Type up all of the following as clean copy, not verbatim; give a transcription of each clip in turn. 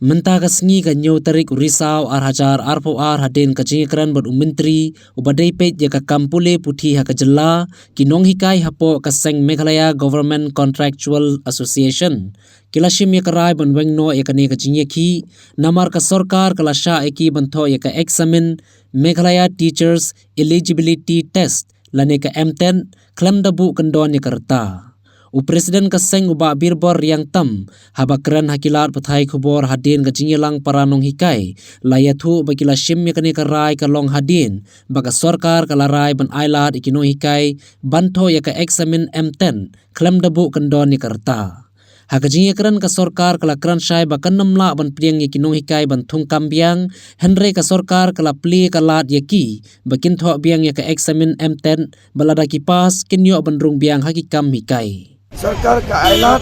Menta kasngi ka nyo tarik Risau Arhajar Arpoar Haden kajingkran bad menteri ubadai pet ya ka kampule puthi ha kajela kinong hikai hapo kaseng Meghalaya Government Contractual Association kilashim ya karai banweng no ya kane kajingye ki namar ka sarkar kalasha eki bantho ya ka examine Meghalaya Teachers Eligibility Test lane ka M10 klam dabu kandon ya karta. Presiden kaseng uba birbor yang tam habakran hakilat pathai khubor hadin gajingelang paranong hikai layathu bakila shim yakani karai kalong hadin baga sarkar kalarai ban ailat ikino hikai bantho yaka examine M10 klam dabu kandon ni karta hakajingekran ka sarkar kala kran shai bakan namla ban priang ikino hikai banthung kambiang henre ka sarkar kala pli kalat yaki bakin tho biang yaka examine M10 balada kipas kinyo bandrung biang hakikam hikai सरकार का ऐलान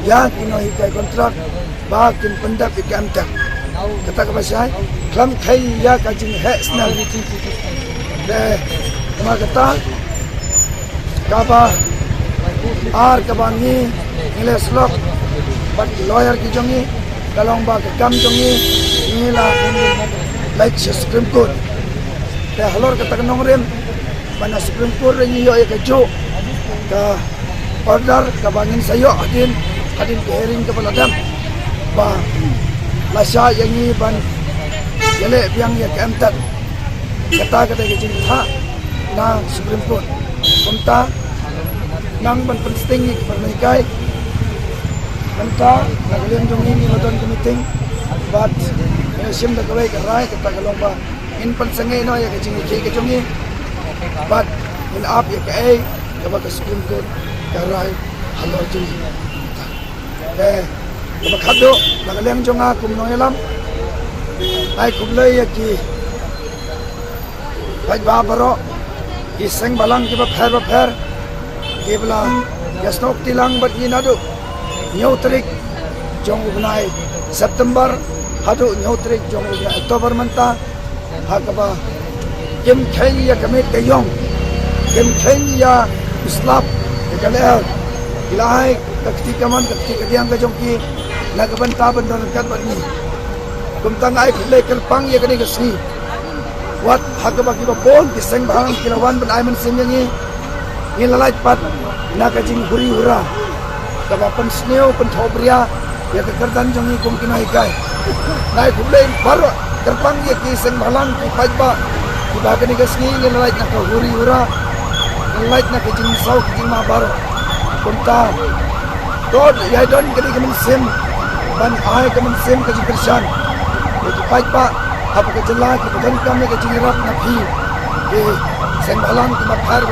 या किनो ही का कॉन्ट्रैक्ट बा किन पंडा पे काम तक कता का बसाय क्लम खाई या का जिन है स्नल दे मा कता काबा आर कबानी इंग्लिश लॉ बट लॉयर की जोंगी कलोंग बा का काम जोंगी नीला लाइक सुप्रीम कोर्ट दे हलोर कता का नोंगरेम बना सुप्रीम कोर्ट रे यो एक जो का order kabangin sayo hadin hearing kepala dam ba lasya yang ni ban yale biang ya kemtat kata ke cinta na supreme court konta nang ban penting ni pernikai konta nagalian jong ini modon meeting but sim da kawai karai kata kalong ba in pensengai no ya ke jong ni but in up ya ke ke supreme court karai halo juli bakado nagaleng jonga kumno elam ai kumlei ki bai babaro iseng balang ki ba pher ki bla yasnok tilang bat yinadu nyautrik jong ubnai September hadu nyautrik jong ubnai Oktober manta hakaba kim khaya kamit kayong kim khaya islap kalau ilahai ketika man ketika diang ke jongki laga banta bandar kat bani kumtang ai khulai kelpang ya kani kesni wat hakaba ki bol diseng bang kilawan ban ai man sinyangi ni lalai pat na ka jing huri hura kaba pen sneo pen thobria ya ke kerdan jongi kum kinai kai nai khulai baru kelpang ya ki seng balang ki pajba ki ba kani kesni ni lalai na ka huri hura light na kejing sau kejing mabar kunta god ya don kedi kemen sim ban ai kemen sim kejing kersan itu pai pa apa kejela ki badan kami kejing rap na phi ke sembalan ki maphar